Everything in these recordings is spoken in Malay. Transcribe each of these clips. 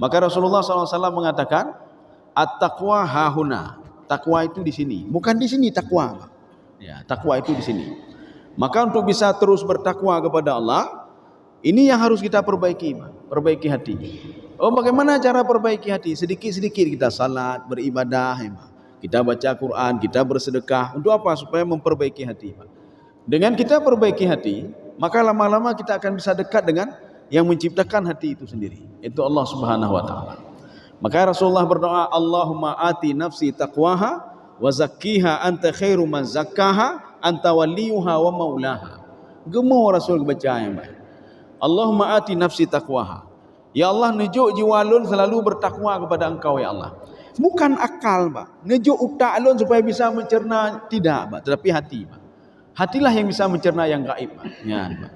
Maka Rasulullah SAW mengatakan, at-taqwa hahuna. Takwa itu di sini, bukan di sini takwa. Ya, takwa itu di sini. Maka untuk bisa terus bertakwa kepada Allah, ini yang harus kita perbaiki, perbaiki hati. Oh, bagaimana cara perbaiki hati? Sedikit-sedikit kita salat, beribadah, kita baca Quran, kita bersedekah. Untuk apa? Supaya memperbaiki hati. Dengan kita perbaiki hati, maka lama-lama kita akan bisa dekat dengan yang menciptakan hati itu sendiri, itu Allah Subhanahu wa taala. Maka Rasulullah berdoa, Allahumma ati nafsi taqwaha wa zakkiha anta khairu man zakkaha anta waliyuha wa maulaha. Gemuk Rasul baca yang baik. Allahumma ati nafsi taqwaha. Ya Allah, nejuk jiwa alun selalu bertakwa kepada Engkau ya Allah. Bukan akal, Pak. Nejuk utak alun supaya bisa mencerna, tidak, Pak, tetapi hati, Pak. Hatilah yang bisa mencerna yang gaib, Pak. Ya, Pak.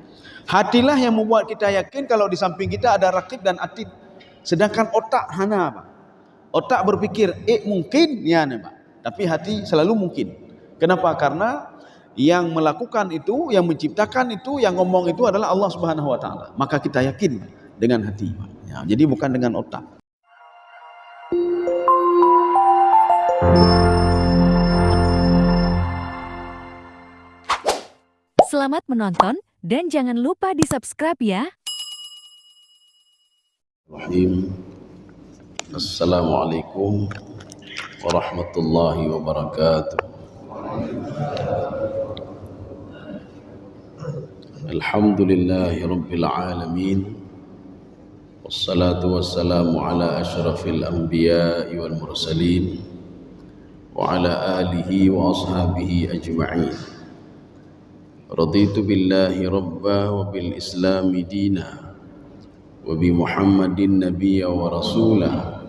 Hatilah yang membuat kita yakin kalau di samping kita ada rakib dan atid. Sedangkan otak hana, Pak. Otak berpikir, mungkin, ya, Pak. Tapi hati selalu mungkin. Kenapa? Karena yang melakukan itu, yang menciptakan itu, yang ngomong itu adalah Allah Subhanahu wa taala. Maka kita yakin dengan hati, Pak. Ya, jadi bukan dengan otak. Selamat menonton dan jangan lupa di-subscribe ya. Assalamualaikum warahmatullahi wabarakatuh. Alhamdulillahi rabbil alamin. Wassalatu wassalamu ala asyrafil anbiya'i wal mursalin wa ala alihi wa ashabihi ajma'in. Raditu billahi rabba wa bil islami dina wa bi muhammadin nabiyya wa rasulah.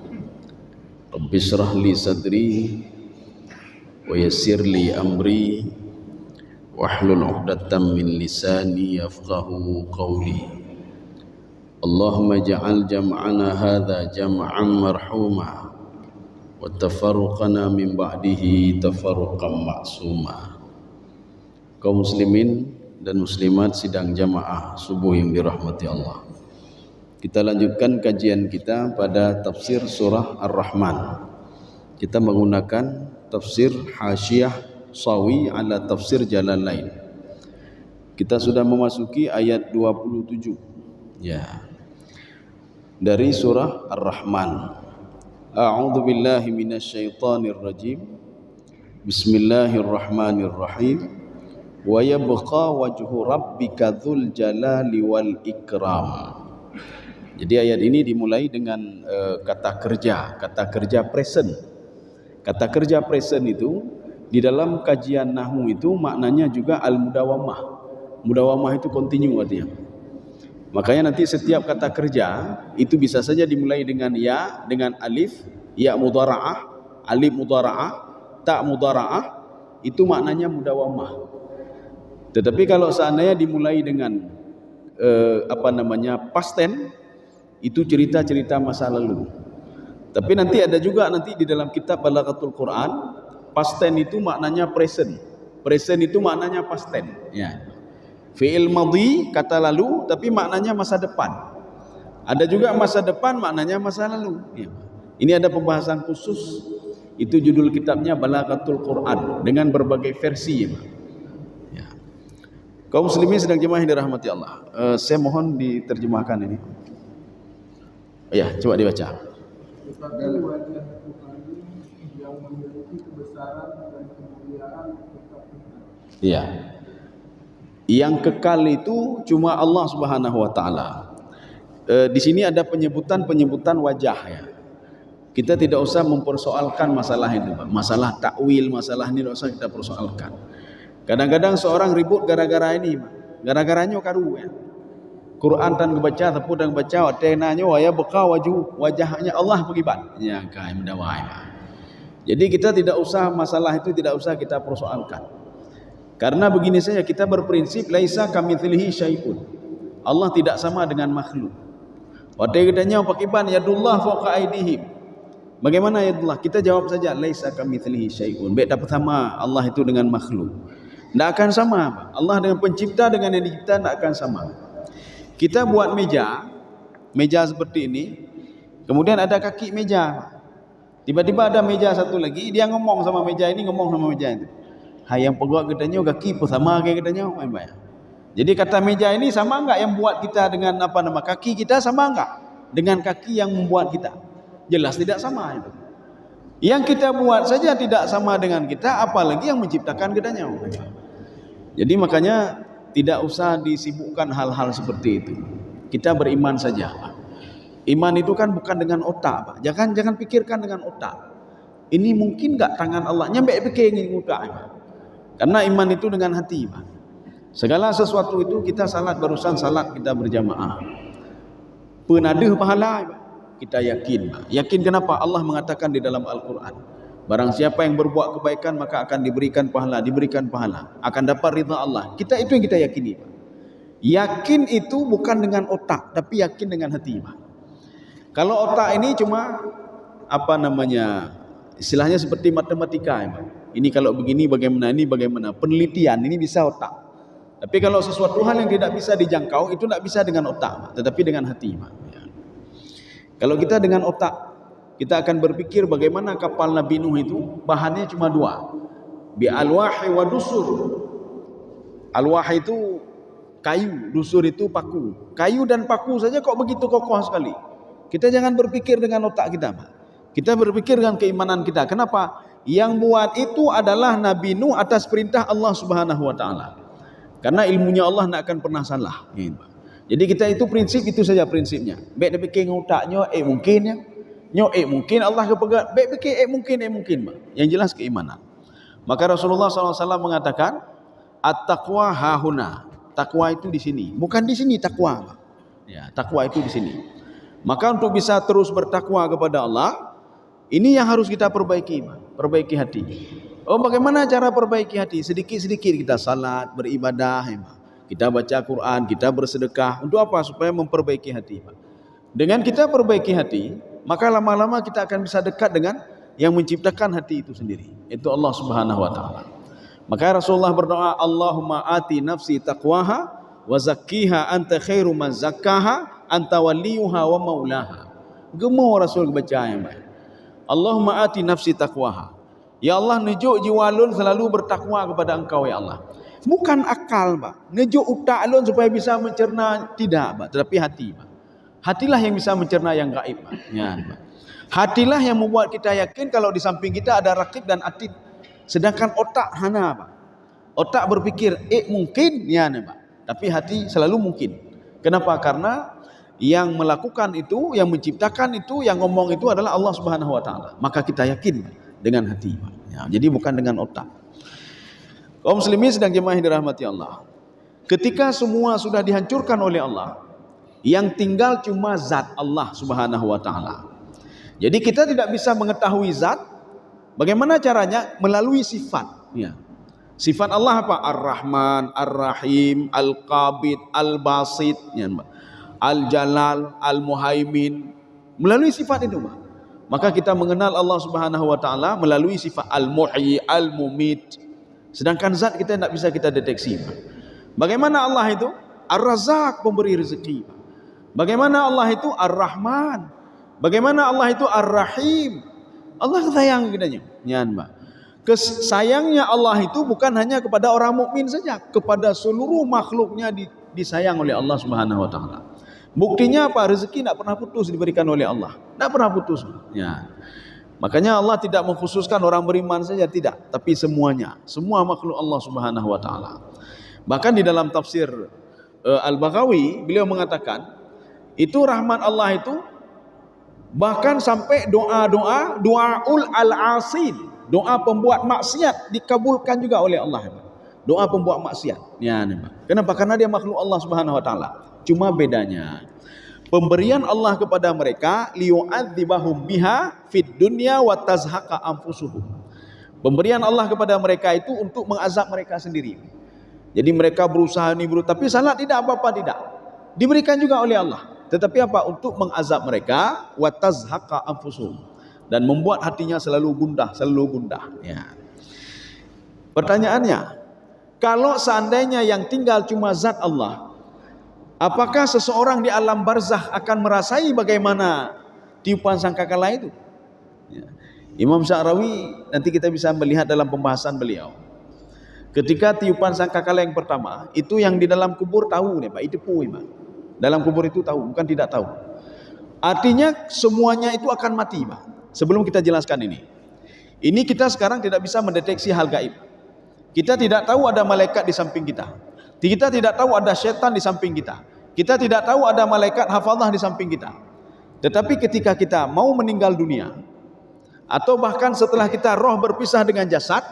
Rabbi shrah li sadri wa yassir li amri wahlul 'uqdatam min lisani yafqahu qawli. Allahumma ja'al jam'ana hadha jam'an marhuma wa tafarruqana min ba'dihi tafarruqan ma'suma. Kaum muslimin dan muslimat sidang jamaah subuh yang dirahmati Allah. Kita lanjutkan kajian kita pada tafsir surah Ar-Rahman. Kita menggunakan tafsir Hasyiyah Sawi ala tafsir Jalalain. Kita sudah memasuki ayat 27. Ya. Dari surah Ar-Rahman. A'udzu billahi minasyaitonir rajim. Bismillahirrahmanirrahim. Wa yabqa wajhu rabbika dzul jalali wal ikram. Jadi ayat ini dimulai dengan kata kerja present. Kata kerja present itu di dalam kajian nahwu itu maknanya juga al-mudawamah. Mudawamah itu continue artinya. Makanya nanti setiap kata kerja itu bisa saja dimulai dengan ya, dengan alif, ya mudhara'ah, alif mudhara'ah, ta mudhara'ah, itu maknanya mudawamah. Tetapi kalau seandainya dimulai dengan past tense, itu cerita-cerita masa lalu. Tapi nanti ada juga nanti di dalam kitab Balaghatul Quran, past tense itu maknanya present. Present itu maknanya past tense. Ya. Fi'il madhi kata lalu, tapi maknanya masa depan. Ada juga masa depan maknanya masa lalu. Ya. Ini ada pembahasan khusus. Itu judul kitabnya Balaghatul Quran dengan berbagai versi. Ya. Kaum muslimin sedang jemaah yang dirahmati Allah. Saya mohon diterjemahkan ini. Ya, coba dibaca. Tetapi wajah Tuhan yang memiliki kebesaran dan kemuliaan tetap benar. Iya. Yang kekal itu cuma Allah Subhanahu wa taala. Di sini ada penyebutan wajah ya. Kita tidak usah mempersoalkan masalah itu, Pak. Masalah takwil, masalah ini tidak usah kita persoalkan. Kadang-kadang seorang ribut gara-gara ini, Pak. Gara-garanya karu ya. Quran tan kebaca tapi dan baca tenanya ya beka wajahnya Allah begiban. Ya kai mendawai. Jadi kita tidak usah masalah itu tidak usah kita persoalkan. Karena begini saja kita berprinsip laisa kamitslihi syai'un. Allah tidak sama dengan makhluk. Waktu katanya pakiban yadullah fawqa aydihim. Bagaimana yadullah? Kita jawab saja laisa kamitslihi syai'un. Baik dapat sama Allah itu dengan makhluk. Tidak akan sama. Allah dengan pencipta dengan yang dicipta tidak akan sama. Kita buat meja seperti ini, Kemudian ada kaki meja. Tiba-tiba ada meja satu lagi, dia ngomong sama meja ini, ngomong sama meja itu. Hai yang pegawai katanya kaki pun sama kayak katanya. Jadi kata meja ini sama enggak yang buat kita dengan kaki kita sama enggak dengan kaki yang membuat kita? Jelas tidak sama itu. Yang kita buat saja tidak sama dengan kita, apalagi yang menciptakan kitanya. Jadi makanya tidak usah disibukkan hal-hal seperti itu. Kita beriman saja. Iman itu kan bukan dengan otak, Pak. Jangan pikirkan dengan otak. Ini mungkin enggak tangan Allah nyampe pikir ingin otak, Pak. Karena iman itu dengan hati, Pak. Segala sesuatu itu kita salat barusan salat kita berjamaah. Penadah pahala, Pak. Kita yakin, Pak. Yakin kenapa? Allah mengatakan di dalam Al-Quran, barang siapa yang berbuat kebaikan maka akan diberikan pahala, akan dapat ridha Allah. Kita itu yang kita yakini, Pak. Yakin itu bukan dengan otak, tapi yakin dengan hati, Pak. Kalau otak ini cuma istilahnya seperti matematika, ya, Pak. Ini kalau begini bagaimana, ini bagaimana, penelitian ini bisa otak. Tapi kalau sesuatu hal yang tidak bisa dijangkau itu tidak bisa dengan otak, Pak, tetapi dengan hati, Pak. Ya. Kalau kita dengan otak, kita akan berpikir bagaimana kapal Nabi Nuh itu bahannya cuma dua, bi alwahi wa dusur. Alwah itu kayu, dusur itu paku. Kayu dan paku saja kok begitu kokoh sekali. Kita jangan berpikir dengan otak kita, Pak. Kita berpikir dengan keimanan kita. Kenapa? Yang buat itu adalah Nabi Nuh atas perintah Allah Subhanahu wa taala. Karena ilmunya Allah tidak akan pernah salah. Jadi kita itu prinsip itu saja prinsipnya. Baik dia fikir otaknya mungkin ya. Mungkin Allah kepegat. Baik fikir mungkin, Pak. Yang jelas keimanan. Maka Rasulullah SAW mengatakan, at-taqwa hahuna. Takwa itu di sini. Bukan di sini takwa, Pak. Ya, takwa itu di sini. Maka untuk bisa terus bertakwa kepada Allah, ini yang harus kita perbaiki, perbaiki hati. Oh, bagaimana cara perbaiki hati? Sedikit-sedikit kita salat, beribadah, kita baca Quran, kita bersedekah. Untuk apa? Supaya memperbaiki hati. Dengan kita perbaiki hati, maka lama-lama kita akan bisa dekat dengan yang menciptakan hati itu sendiri. Itu Allah Subhanahu wa taala. Maka Rasulullah berdoa, Allahumma ati nafsi taqwaha wa zakkiha anta khairu man zakkaha anta waliyuha wa maulaha. Gemar Rasul baca yang baik. Allahumma ati nafsi taqwaha. Ya Allah, nejuk jiwa lun selalu bertakwa kepada Engkau, ya Allah. Bukan akal, Pak. Nejuk utak lun supaya bisa mencerna, tidak, Pak. Tetapi hati, Pak. Hatilah yang bisa mencerna yang gaib, Pak. Ya, Pak. Hatilah yang membuat kita yakin kalau di samping kita ada rakib dan atid. Sedangkan otak hana, Pak. Otak berpikir, mungkin, ya, Pak. Tapi hati selalu mungkin. Kenapa? Karena yang melakukan itu, yang menciptakan itu, yang ngomong itu adalah Allah Subhanahu wa taala. Maka kita yakin dengan hati. Ya, jadi bukan dengan otak. Kaum muslimin sedang jemaah yang dirahmati Allah. Ketika semua sudah dihancurkan oleh Allah, yang tinggal cuma zat Allah Subhanahu wa taala. Jadi kita tidak bisa mengetahui zat. Bagaimana caranya? Melalui sifat. Ya. Sifat Allah apa? Ar-Rahman, Ar-Rahim, Al-Qabid, Al-Basit, ya, Al-Jalal, Al-Muhaimin. Melalui sifat itu, Pak. Maka kita mengenal Allah Subhanahu wa taala melalui sifat Al-Muhyi, Al-Mumit. Sedangkan zat kita tidak bisa kita deteksi, Pak. Bagaimana Allah itu? Ar-Razzaq, pemberi rezeki, Pak. Bagaimana Allah itu? Ar-Rahman. Bagaimana Allah itu? Ar-Rahim. Allah sayang kitanya. Ya, Pak. Sayangnya Allah itu bukan hanya kepada orang mukmin saja, kepada seluruh makhluknya disayang oleh Allah Subhanahu wa taala. Buktinya apa? Rezeki tidak pernah putus diberikan oleh Allah. Tidak pernah putus. Ya. Makanya Allah tidak mengkhususkan orang beriman saja, tidak, tapi semuanya, semua makhluk Allah Subhanahu wa taala. Bahkan di dalam tafsir Al-Baghawi beliau mengatakan, itu rahmat Allah itu bahkan sampai doa-doa du'aul al-asin, doa pembuat maksiat dikabulkan juga oleh Allah. Doa pembuat maksiat. Ya, kenapa? Karena dia makhluk Allah Subhanahu wa taala. Cuma bedanya pemberian Allah kepada mereka liyu'adzibahum biha fid dunya wa tazhaqa anfusuhum. Pemberian Allah kepada mereka itu untuk mengazab mereka sendiri. Jadi mereka berusaha tapi salat tidak apa-apa, tidak. Diberikan juga oleh Allah. Tetapi apa? Untuk mengazab mereka wa tazhaqa anfusuhum, dan membuat hatinya selalu gundah. Ya. Pertanyaannya, kalau seandainya yang tinggal cuma zat Allah, apakah seseorang di alam barzakh akan merasai bagaimana tiupan sangkakala itu. Ya. Imam Sya'rawi nanti kita bisa melihat dalam pembahasan beliau. Ketika tiupan sangkakala yang pertama, itu yang di dalam kubur tahu nih Pak, itu pui Pak. Dalam kubur itu tahu, bukan tidak tahu. Artinya semuanya itu akan mati Pak. Sebelum kita jelaskan ini kita sekarang tidak bisa mendeteksi hal gaib. Kita tidak tahu ada malaikat di samping kita. Kita tidak tahu ada setan di samping kita. Kita tidak tahu ada malaikat hafazah di samping kita. Tetapi ketika kita mau meninggal dunia, atau bahkan setelah kita roh berpisah dengan jasad,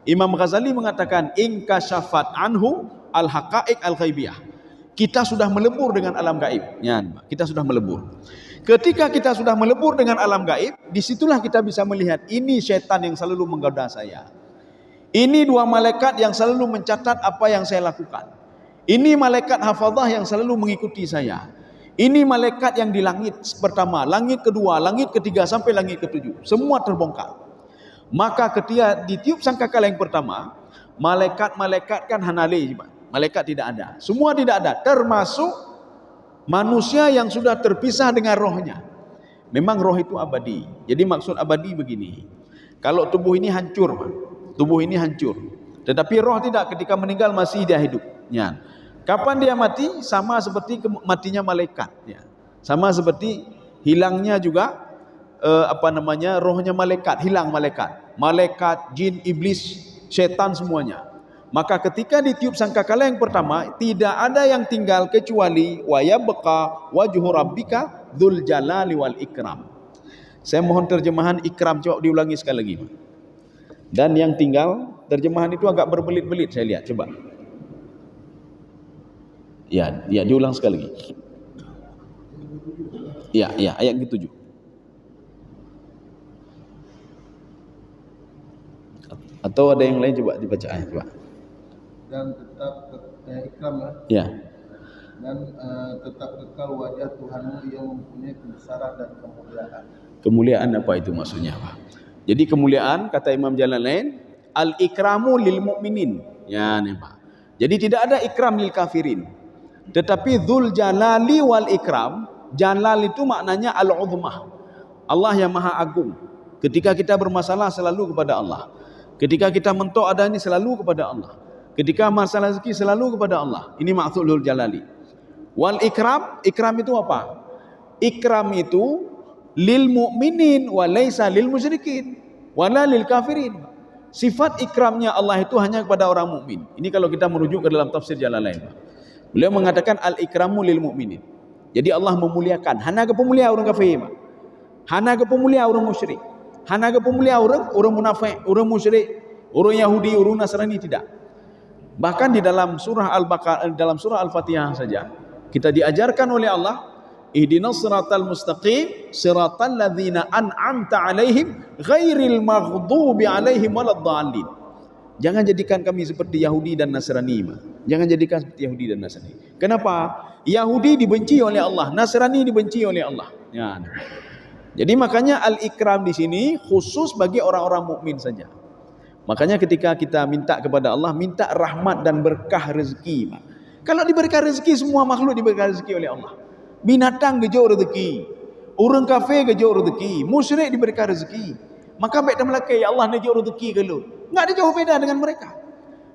Imam Ghazali mengatakan inkashafat anhu al-haqaiq al-ghaibiyah. Kita sudah melebur dengan alam gaib. Ya, kita sudah melebur. Ketika kita sudah melebur dengan alam gaib, disitulah kita bisa melihat ini setan yang selalu menggoda saya. Ini dua malaikat yang selalu mencatat apa yang saya lakukan. Ini malaikat hafazah yang selalu mengikuti saya. Ini malaikat yang di langit pertama, langit kedua, langit ketiga sampai langit ketujuh. Semua terbongkar. Maka ketika ditiup sangkakala yang pertama, malaikat-malaikat kan hanale, malaikat tidak ada. Semua tidak ada, termasuk manusia yang sudah terpisah dengan rohnya. Memang roh itu abadi. Jadi maksud abadi begini. Kalau tubuh ini hancur, tubuh ini hancur. Tetapi roh tidak, ketika meninggal masih dia hidup. Ya. Kapan dia mati? Sama seperti matinya malaikat. Ya. Sama seperti hilangnya juga rohnya malaikat, hilang malaikat. Malaikat, jin, iblis, setan semuanya. Maka ketika ditiup sangkakala yang pertama, tidak ada yang tinggal kecuali wa yabqa wajhu rabbika dzul jalali wal ikram. Saya mohon terjemahan ikram, coba diulangi sekali lagi. Dan yang tinggal, terjemahan itu agak berbelit-belit saya lihat, coba. Ya, diulang sekali lagi. Ya, ayat ke-7. Atau ada yang lain, coba dibaca ayat, coba. Dan tetap ikram Ya. Dan tetap kekal wajah Tuhanmu yang mempunyai kebesaran dan kemuliaan. Kemuliaan apa itu maksudnya, Pak? Jadi kemuliaan kata Imam Jalalain, al-ikramu lil mu'minin. Ya, nih Pak. Jadi tidak ada ikram lil kafirin. Tetapi dzul jalali wal ikram, jalal itu maknanya al-uzmah. Allah yang maha agung. Ketika kita bermasalah selalu kepada Allah. Ketika kita mentok adanya selalu kepada Allah. Ketika masalah rezeki selalu kepada Allah. Ini maksud dzul jalali. Wal ikram, ikram itu apa? Ikram itu lil mu'minin wa laisa lil musyrikin wala lil kafirin. Sifat ikramnya Allah itu hanya kepada orang mukmin. Ini kalau kita merujuk ke dalam tafsir Jalalain. Beliau mengatakan al-ikramu lil mu'minin. Jadi Allah memuliakan. Hana ke pemulia orang kafir. Hana ke pemulia orang musyrik. Hana ke pemulia orang munafik, orang musyrik, orang Yahudi, orang Nasrani, tidak. Bahkan di dalam surah Al-Baqarah, dalam surah Al-Fatihah saja kita diajarkan oleh Allah, ihdinas siratal mustaqim siratal ladzina an'amta alaihim ghairil maghdubi alaihim waladdallin. Jangan jadikan kami seperti Yahudi dan Nasrani. Jangan jadikan seperti Yahudi dan Nasrani. Kenapa? Yahudi dibenci oleh Allah, Nasrani dibenci oleh Allah. Ya. Jadi makanya al-ikram di sini khusus bagi orang-orang mukmin saja. Makanya ketika kita minta kepada Allah, minta rahmat dan berkah rezeki. Kalau diberikan rezeki, semua makhluk diberikan rezeki oleh Allah. Binatang gejo rezeki, orang kafir gejo rezeki, musyrik diberikan rezeki. Maka baik dan melaki, ya Allah nejo rezeki kalau enggak ada jauh beda dengan mereka.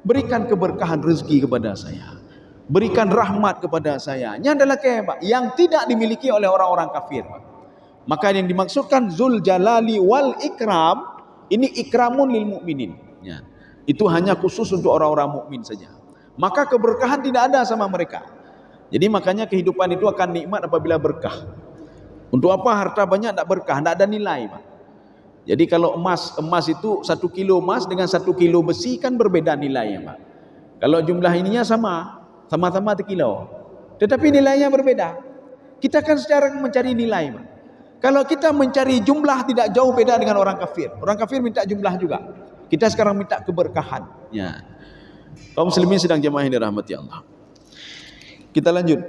Berikan keberkahan rezeki kepada saya, berikan rahmat kepada saya. Ini adalah Pak yang tidak dimiliki oleh orang-orang kafir. Maka yang dimaksudkan Zul Jalali wal Ikram, ini ikramun lil mu'minin. Ya. Itu hanya khusus untuk orang-orang mukmin saja. Maka keberkahan tidak ada sama mereka. Jadi makanya kehidupan itu akan nikmat apabila berkah. Untuk apa harta banyak tak berkah? Tak ada nilai, Pak. Jadi kalau emas itu 1 kilo emas dengan 1 kilo besi kan berbeda nilainya, Pak. Kalau jumlah ininya sama-sama 1 kilo. Tetapi nilainya berbeda. Kita kan secara mencari nilai, Pak. Kalau kita mencari jumlah tidak jauh beda dengan orang kafir. Orang kafir minta jumlah juga. Kita sekarang minta keberkahan. Ya. Kaum muslimin sedang jemaah yang dirahmati Allah. Kita lanjut.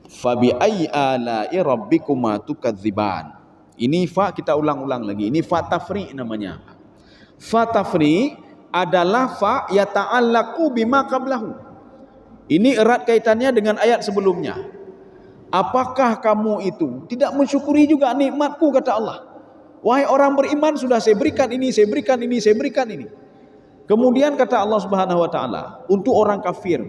Fabi ayyi ala'i rabbikuma tukadziban. Ini fa kita ulang-ulang lagi. Ini fa tafri namanya. Fa tafri adalah fa yata'allaqu bima qablahu. Ini erat kaitannya dengan ayat sebelumnya. apakah kamu itu tidak mensyukuri juga nikmatku, kata Allah. Wahai orang beriman, sudah saya berikan ini, saya berikan ini, saya berikan ini. Kemudian kata Allah Subhanahu wa taala, untuk orang kafir,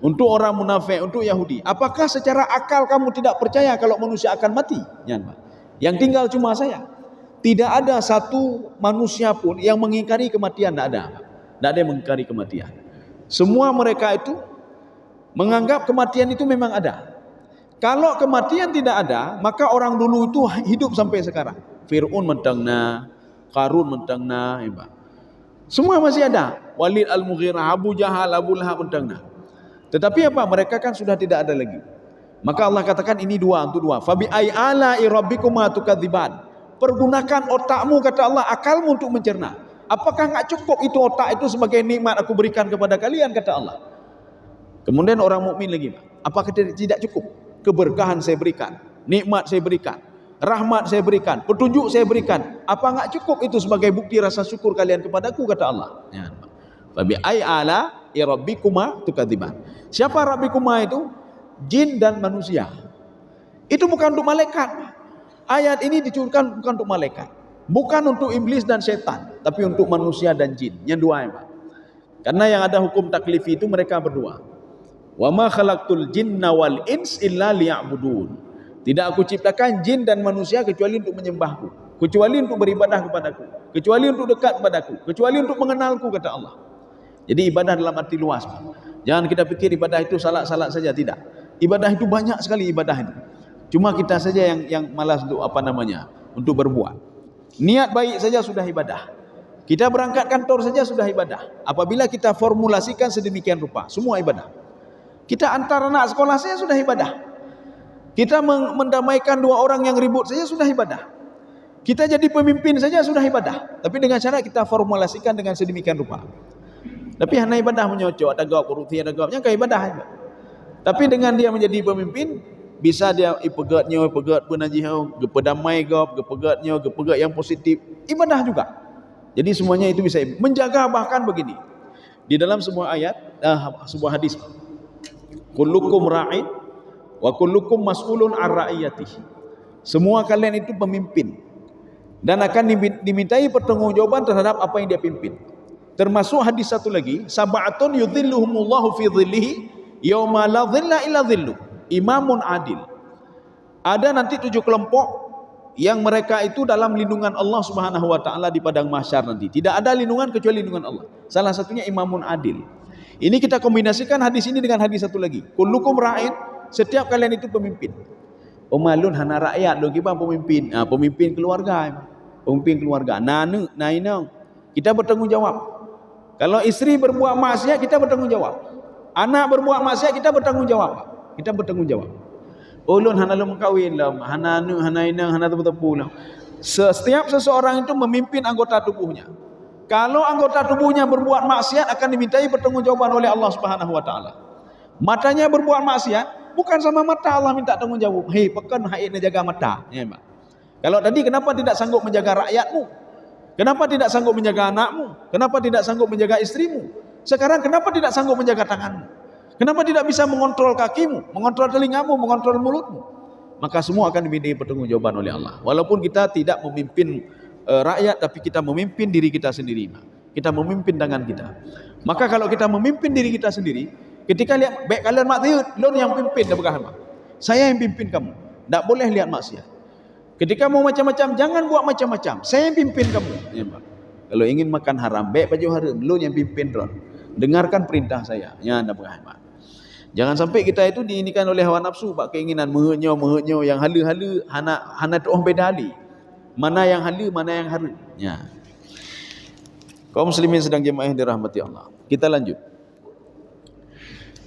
untuk orang munafik, untuk Yahudi, apakah secara akal kamu tidak percaya kalau manusia akan mati? Yang tinggal cuma saya. Tidak ada satu manusia pun yang mengingkari kematian, tidak ada. Tidak ada yang mengingkari kematian. Semua mereka itu menganggap kematian itu memang ada. Kalau kematian tidak ada, maka orang dulu itu hidup sampai sekarang. Fir'aun mentangna, Qarun mentangna, semua masih ada. Walid al-Mughirah, Abu Jahal, Abu Lahab mentangna. Tetapi apa? Mereka kan sudah tidak ada lagi. Maka Allah katakan ini dua untuk dua. Fabi ay ala'i rabbikuma tukadziban. Pergunakan otakmu, kata Allah, akalmu untuk mencerna. Apakah enggak cukup itu otak itu sebagai nikmat aku berikan kepada kalian, kata Allah. Kemudian orang mukmin lagi, apakah tidak cukup? Keberkahan saya berikan, nikmat saya berikan, rahmat saya berikan, petunjuk saya berikan. Apa enggak cukup itu sebagai bukti rasa syukur kalian kepadaku, kata Allah. Ya. Fabi ay ala rabbikuma tukadziban. Siapa rabbikuma itu? Jin dan manusia. Itu bukan untuk malaikat. Ayat ini diturunkan bukan untuk malaikat, bukan untuk iblis dan setan, tapi untuk manusia dan jin. Yang dua, Pak. Karena yang ada hukum taklifi itu mereka berdua. Wa ma khalaqtul jinna wal ins illa liya'budun. Tidak aku ciptakan jin dan manusia kecuali untuk menyembahku, kecuali untuk beribadah kepadaku, kecuali untuk dekat kepadaku, kecuali untuk mengenalku, kata Allah. Jadi ibadah dalam arti luas, Pak. Jangan kita pikir ibadah itu salat-salat saja, tidak. Ibadah itu banyak sekali ibadah itu. Cuma kita saja yang malas untuk untuk berbuat. Niat baik saja sudah ibadah. Kita berangkat kantor saja sudah ibadah. Apabila kita formulasikan sedemikian rupa, semua ibadah. Kita antar anak sekolah saja sudah ibadah. Kita mendamaikan dua orang yang ribut saja sudah ibadah. Kita jadi pemimpin saja sudah ibadah. Tapi dengan cara kita formulasikan dengan sedemikian rupa. Tapi hanya ibadah menyocok, ada gawab korupsi, ada gawabnya ke ibadah. Tapi dengan dia menjadi pemimpin, bisa dia ipegatnya, ipegat penajihau, gepedamai gawab, gepegatnya, gepegat yang positif, ibadah juga. Jadi semuanya itu bisa menjaga. Bahkan begini, di dalam sebuah ayat, sebuah hadis, kullukum ra'in wa kullukum mas'ulun ar ra'iyatihi. Semua kalian itu pemimpin dan akan dimintai pertanggungjawaban terhadap apa yang dia pimpin. Termasuk hadis satu lagi, sab'atun yudhilluhumullahu fi dhillihi yauma la dhilla illa dhilluh. Imamun adil. Ada nanti 7 kelompok yang mereka itu dalam lindungan Allah Subhanahu wa taala di padang mahsyar nanti. Tidak ada lindungan kecuali lindungan Allah. Salah satunya imamun adil. Ini kita kombinasikan hadis ini dengan hadis satu lagi. Kullukum ra'in, setiap kalian itu pemimpin. Umalun hana rakyat lo kita pemimpin. Pemimpin keluarga. Pemimpin keluarga. Nainau. Kita bertanggung jawab. Kalau istri berbuat maksiat, kita bertanggung jawab. Anak berbuat maksiat, kita bertanggung jawab. Kita bertanggung jawab. Ulun hana lu mengkawin lah, hana inang, hana tepu-tepu lah. Setiap seseorang itu memimpin anggota tubuhnya. Kalau anggota tubuhnya berbuat maksiat, akan dimintai pertanggungjawaban oleh Allah Subhanahu wa taala. Matanya berbuat maksiat, bukan sama mata Allah minta tanggung jawab. Hei, pekan haid jaga mata. Ya, Pak. Kalau tadi kenapa tidak sanggup menjaga rakyatmu? Kenapa tidak sanggup menjaga anakmu? Kenapa tidak sanggup menjaga istrimu? Sekarang kenapa tidak sanggup menjaga tanganmu? Kenapa tidak bisa mengontrol kakimu, mengontrol telingamu, mengontrol mulutmu? Maka semua akan dimintai pertanggungjawaban oleh Allah. Walaupun kita tidak memimpin rakyat, tapi kita memimpin diri kita sendiri. Kita memimpin tangan kita. Maka kalau kita memimpin diri kita sendiri, ketika lihat baik kalian maksiat, lo yang pimpin, dah berkah. Saya yang pimpin kamu. Tak boleh lihat maksiat. Ketika mau macam-macam, jangan buat macam-macam. Saya yang pimpin kamu. Ya, Pak. Kalau ingin makan haram, baik baju haram, lo yang pimpin. Dengarkan perintah saya. Ya, tak berkah. Jangan sampai kita itu diinikan oleh hawa nafsu, bak keinginan mehenya yang hala-hala, hana tu orang beda ali. Mana yang hala, mana yang haru. Ya. Kaum muslimin sedang jemaah yang dirahmati Allah. Kita lanjut.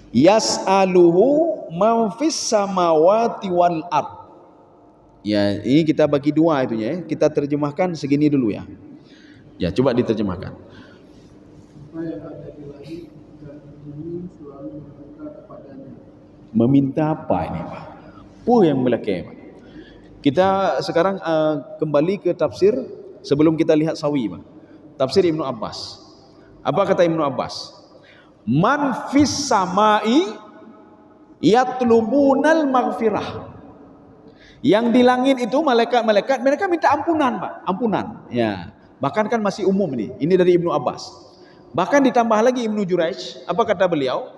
Yas'aluhu man fis samawati wal ard. Ya, ini kita bagi dua itunya ya. Kita terjemahkan segini dulu ya. Ya, coba diterjemahkan. Apa yang ada di langit dan bumi selalu meminta kepadanya. Meminta apa ini, Pak? Apa yang melekeh, Pak? Kita sekarang kembali ke tafsir sebelum kita lihat sawi, Pak. Tafsir Ibnu Abbas. Apa kata Ibnu Abbas? Man fis samai yatlubunal maghfirah. Yang di langit itu malaikat-malaikat mereka minta ampunan, Pak, ampunan. Ya. Bahkan kan masih umum ini. Ini dari Ibnu Abbas. Bahkan ditambah lagi Ibnu Jurayj, apa kata beliau?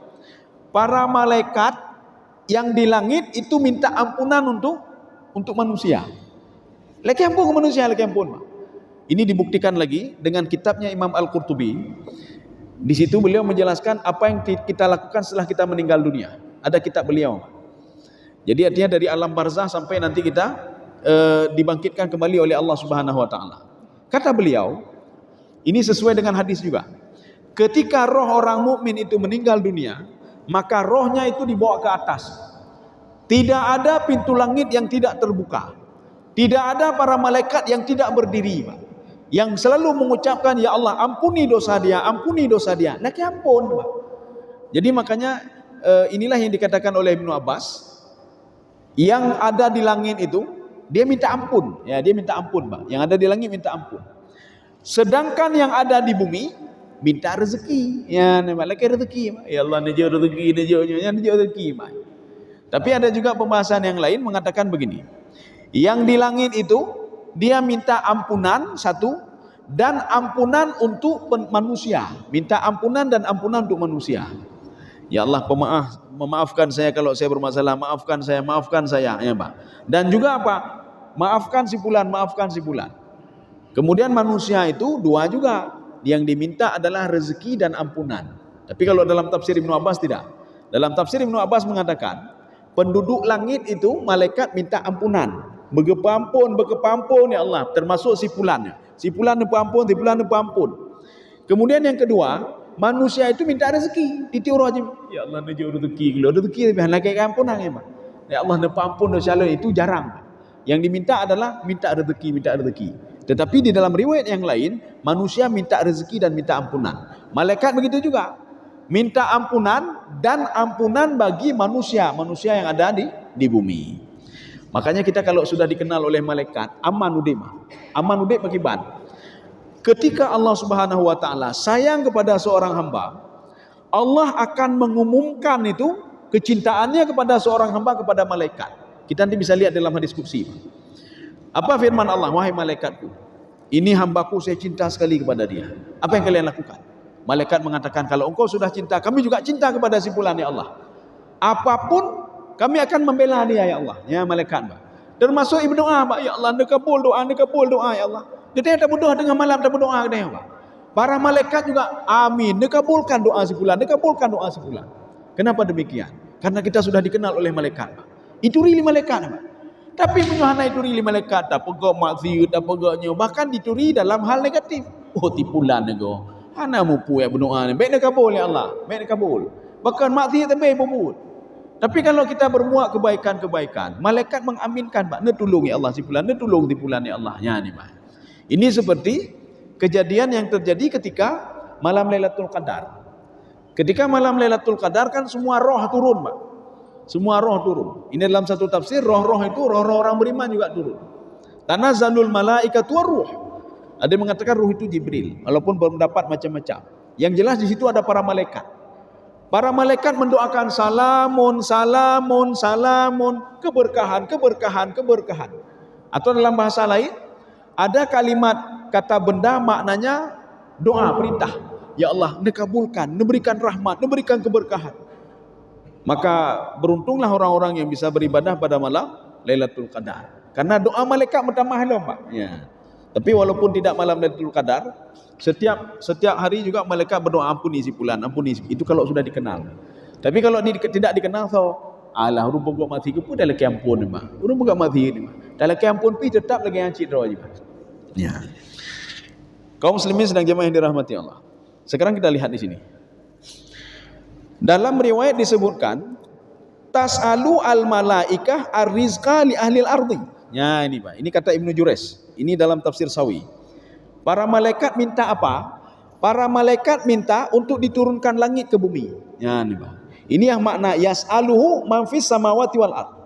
Para malaikat yang di langit itu minta ampunan untuk manusia. Lagi ampun ke manusia, lagi ampun, Pak. Ini dibuktikan lagi dengan kitabnya Imam Al-Qurtubi. Di situ beliau menjelaskan apa yang kita lakukan setelah kita meninggal dunia. Ada kitab beliau. Jadi artinya dari alam barzah sampai nanti kita dibangkitkan kembali oleh Allah Subhanahu wa taala. Kata beliau, ini sesuai dengan hadis juga. Ketika roh orang mukmin itu meninggal dunia, maka rohnya itu dibawa ke atas. Tidak ada pintu langit yang tidak terbuka. Tidak ada para malaikat yang tidak berdiri, Pak. Yang selalu mengucapkan, ya Allah ampuni dosa dia, ampuni dosa dia. Lagi ampun, Pak. Jadi makanya inilah yang dikatakan oleh Ibnu Abbas. Yang ada di langit itu dia minta ampun, ya, dia minta ampun, Pak. Yang ada di langit minta ampun. Sedangkan yang ada di bumi minta rezeki, ya, malaikat rezeki, Pak. Ya Allah najau rezeki, najau rezeki, Pak. Tapi ada juga pembahasan yang lain mengatakan begini. Yang di langit itu dia minta ampunan satu, dan ampunan untuk manusia. Minta ampunan dan ampunan untuk manusia. Ya Allah memaafkan saya kalau saya bermasalah, maafkan saya, ya Pak. Dan juga apa? Maafkan si fulan, maafkan si fulan. Kemudian manusia itu dua juga. Yang diminta adalah rezeki dan ampunan. Tapi kalau dalam tafsir Ibnu Abbas tidak. Dalam tafsir Ibnu Abbas mengatakan, penduduk langit itu malaikat minta ampunan. Bekepampun ya Allah, termasuk si fulan. Si fulan ampun, si fulan ampun. Kemudian yang kedua, manusia itu minta rezeki, ditiur aja. Ya Allah najau rezeki, kalau rezeki lebih lagi ampunan, ya Pak. Ya Allah ampun dosa lo, itu jarang. Yang diminta adalah minta rezeki. Tetapi di dalam riwayat yang lain, manusia minta rezeki dan minta ampunan. Malaikat begitu juga. Minta ampunan dan ampunan bagi manusia yang ada di bumi. Makanya kita kalau sudah dikenal oleh malaikat, aman udik bagi ban. Ketika Allah Subhanahu wa taala sayang kepada seorang hamba, Allah akan mengumumkan itu kecintaannya kepada seorang hamba kepada malaikat. Kita nanti bisa lihat dalam hadis qudsi. Apa firman Allah? Wahai malaikatku, ini hambaku, saya cinta sekali kepada dia. Apa yang kalian lakukan? Malaikat mengatakan, kalau engkau sudah cinta, kami juga cinta kepada si fulan, ya Allah. Apapun kami akan membela dia, ya Allah. Ya malaikat, Pak. Termasuk berdoa, Pak. Ya Allah, nakabul doa, ya Allah. Dia tak berdoa tengah malam, tak berdoa dia, Pak. Para malaikat juga amin, nakabulkan doa si fulan, Kenapa demikian? Karena kita sudah dikenal oleh malaikat, Pak. Itu rili malaikat, Pak. Tapi menyuhana itu rili malaikat, tak pegak maksiat, tak pegaknya, bahkan dituri dalam hal negatif. Oh tipulan nego. Hana mupu ya berdoa ni. Baik nakabul ya Allah, baik nakabul. Bahkan maksiat tapi bubut. Tapi kalau kita berbuat kebaikan, malaikat mengaminkan, Pak. Netulung ya Allah si fulan, netulung si fulan ya Allah. Ya ni, Pak. Ini seperti kejadian yang terjadi ketika malam Lailatul Qadar. Ketika malam Lailatul Qadar kan semua roh turun, Pak. Semua roh turun. Ini dalam satu tafsir, roh-roh itu roh-roh orang beriman juga turun. Tanazzalul malaikatu waruh. Ada yang mengatakan ruh itu Jibril, walaupun berpendapat macam-macam. Yang jelas di situ ada para malaikat. Para malaikat mendoakan salamun, keberkahan. Atau dalam bahasa lain, ada kalimat kata benda maknanya doa, perintah. Ya Allah, nekabulkan, memberikan rahmat, memberikan keberkahan. Maka beruntunglah orang-orang yang bisa beribadah pada malam Lailatul Qadar. Karena doa malaikat bertambah halam, Pak. Ya. Tapi walaupun tidak malam Lailatul Qadar, setiap hari juga malaikat berdoa ampuni si fulan, ampuni si. Itu kalau sudah dikenal. Tapi kalau tidak dikenal, so alah urung pokok mati ke pun dah lagi ampun, Pak. Urung pokok mati ni, Pak. Dah lagi ampun pi tetap lagi yang citra je, Pak. Ya. Kaum muslimin sedang jemaah yang dirahmati Allah. Sekarang kita lihat di sini. Dalam riwayat disebutkan tas'alu al-malaikah ar-rizqa li ahli al-ardi. Ya ini, Pak. Ini kata Ibnu Jurayj. Ini dalam tafsir Sawi. Para malaikat minta apa? Para malaikat minta untuk diturunkan langit ke bumi. Ya ini, Pak. Ini yang makna yas'aluhu man fis samawati wal ard.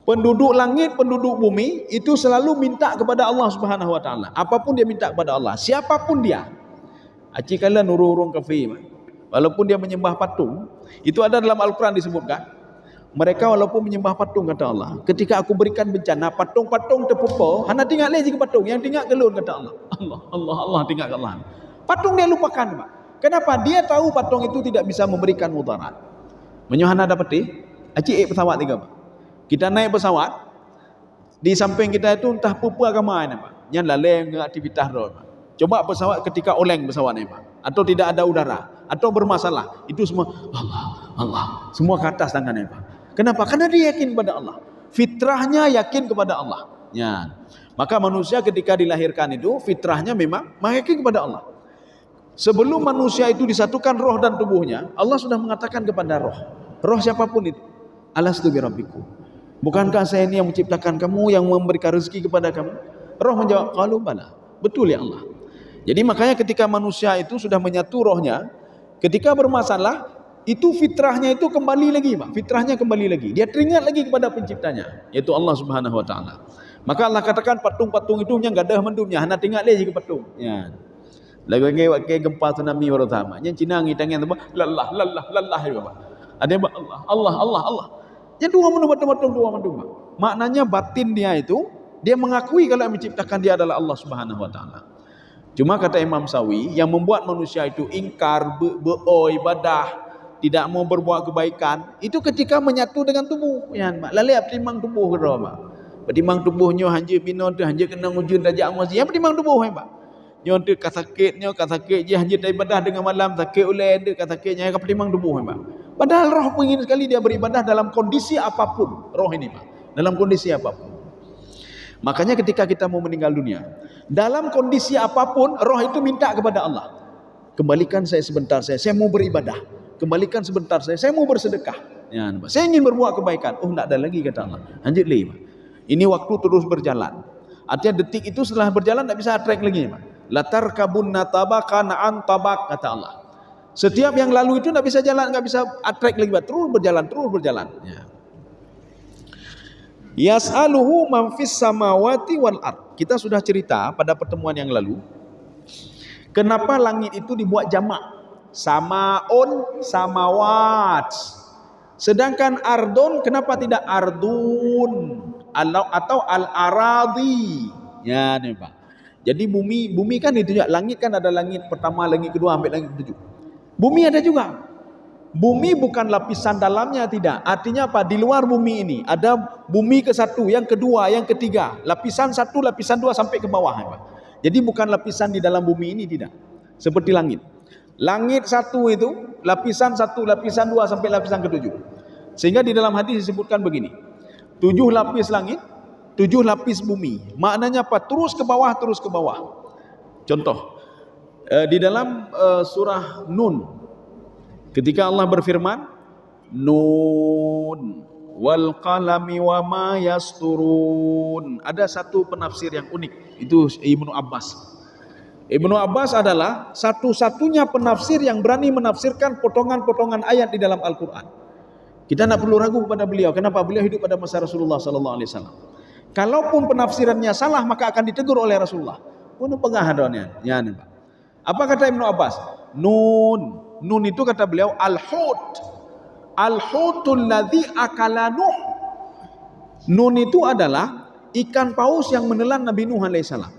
Penduduk langit, penduduk bumi itu selalu minta kepada Allah Subhanahu wa taala. Apapun dia minta kepada Allah, siapapun dia. Acikala nururung kafir. Walaupun dia menyembah patung, itu ada dalam Al-Quran disebutkan. Mereka walaupun menyembah patung, kata Allah, ketika aku berikan bencana, patung-patung terpupur, hana tinggal lagi ke patung, yang tinggal gelun, kata Allah. Allah tinggal ke Allah. Patung dia lupakan, Pak. Kenapa? Dia tahu patung itu tidak bisa memberikan mudarat. Menyuhana dapati, acik pesawat tiga, Pak. Kita naik pesawat, di samping kita itu entah apa agama ini, Pak. Yang laleng aktivitas roh, Pak. Coba pesawat ketika oleng pesawat ini, Pak, atau tidak ada udara, atau bermasalah, itu semua Allah, semua ke atas tangannya, Pak. Kenapa? Karena dia yakin kepada Allah. Fitrahnya yakin kepada Allah. Ya. Maka manusia ketika dilahirkan itu fitrahnya memang yakin kepada Allah. Sebelum manusia itu disatukan roh dan tubuhnya, Allah sudah mengatakan kepada roh siapapun itu, alastu birabbikum. Bukankah saya ini yang menciptakan kamu, yang memberikan rezeki kepada kamu? Roh menjawab, qalu bala. Betul ya Allah. Jadi makanya ketika manusia itu sudah menyatu rohnya, ketika bermasalah, itu fitrahnya itu kembali lagi, Pak. Fitrahnya kembali lagi. Dia teringat lagi kepada penciptanya, yaitu Allah Subhanahu wa taala. Maka Allah katakan patung-patung itu yang gadah mendumnya, hana tinggal lagi ke patung. Ya. Lagi waktu gempa tsunami baru sama. Yang Cina ngitangan tu lelah juga, Pak. Ada yang Allah. Yang dua mendung. Maknanya batin dia itu, dia mengakui kalau yang menciptakan dia adalah Allah Subhanahu wa taala. Cuma kata Imam Sawi, yang membuat manusia itu ingkar, ibadah, tidak mau berbuat kebaikan, itu ketika menyatu dengan tubuh. Ya, Pak. Lalu pertimbang tubuh ke Pak. Pertimbang tubuhnya hanja bina tu, hanja kena ujun darjat masih. Yang pertimbang tubuh, Pak. Nyon tu kasakitnya, kasakit je hanya ibadah dengan malam, sakit oleh dia kasakitnya, yang pertimbang tubuh, Pak. Padahal roh ingin sekali dia beribadah dalam kondisi apapun. Roh ini, Pak. Dalam kondisi apapun. Makanya ketika kita mau meninggal dunia, dalam kondisi apapun, roh itu minta kepada Allah, kembalikan saya sebentar, saya mau beribadah. Kembalikan sebentar saya mau bersedekah. Ya, saya ingin berbuat kebaikan. Oh, tak ada lagi, kata Allah. Lanjut lagi, Pak. Ini waktu terus berjalan. Artinya detik itu setelah berjalan tak bisa track lagi, Pak. Latar kabunna tabakan an tabak, kata Allah. Setiap yang lalu itu tak bisa jalan, tak bisa track lagi, Pak. Terus berjalan. Ya. Yas'aluhu man fis samawati wal ard. Kita sudah cerita pada pertemuan yang lalu, kenapa langit itu dibuat jamak? Samaun, samawat. Sedangkan ardon, kenapa tidak ardun atau al-aradi? Ya, nih, Pak. Jadi bumi kan itu juga. Langit kan ada langit pertama, langit kedua, sampai langit ketujuh. Bumi ada juga. Bumi bukan lapisan dalamnya, tidak. Artinya apa? Di luar bumi ini ada bumi ke satu, yang kedua, yang ketiga. Lapisan satu, lapisan dua sampai ke bawah, Pak. Jadi bukan lapisan di dalam bumi ini, tidak. Seperti langit. Langit satu itu lapisan satu, lapisan dua sampai lapisan ketujuh. Sehingga di dalam hadis disebutkan begini: 7 lapis langit, 7 lapis bumi. Maknanya apa? Terus ke bawah. Contoh di dalam surah Nun, ketika Allah berfirman, Nun wal qalami wa ma yasturun. Ada satu penafsir yang unik, itu Ibnu Abbas. Ibnu Abbas adalah satu-satunya penafsir yang berani menafsirkan potongan-potongan ayat di dalam Al-Quran. Kita tidak perlu ragu kepada beliau. Kenapa? Beliau hidup pada masa Rasulullah SAW. Kalaupun penafsirannya salah, maka akan ditegur oleh Rasulullah. Ini pengahadannya. Ya, Pak. Apa kata Ibnu Abbas? Nun itu kata beliau al-hut. Al-hutul ladzi akala Nuh. Nun itu adalah ikan paus yang menelan Nabi Nuh alaihissalam.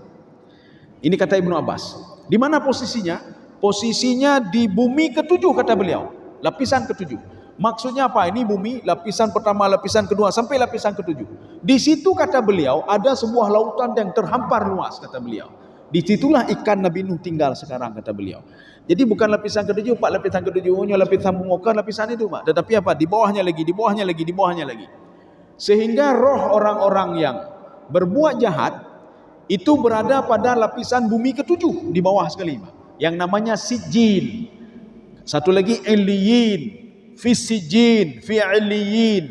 Ini kata Ibnu Abbas. Di mana posisinya? Posisinya di bumi ketujuh, kata beliau. Lapisan ketujuh. Maksudnya apa? Ini bumi, lapisan pertama, lapisan kedua, sampai lapisan ketujuh. Di situ, kata beliau, ada sebuah lautan yang terhampar luas, kata beliau. Disitulah ikan Nabi Nuh tinggal sekarang, kata beliau. Jadi bukan lapisan ketujuh, Pak. Lapisan ketujuhnya, lapisan pemuka, lapisan itu, Pak. Tetapi apa? Di bawahnya lagi. Sehingga roh orang-orang yang berbuat jahat itu berada pada lapisan bumi ketujuh, di bawah sekali, Pak. Yang namanya sijil. Satu lagi iliyin, fi sijil, fi iliyin.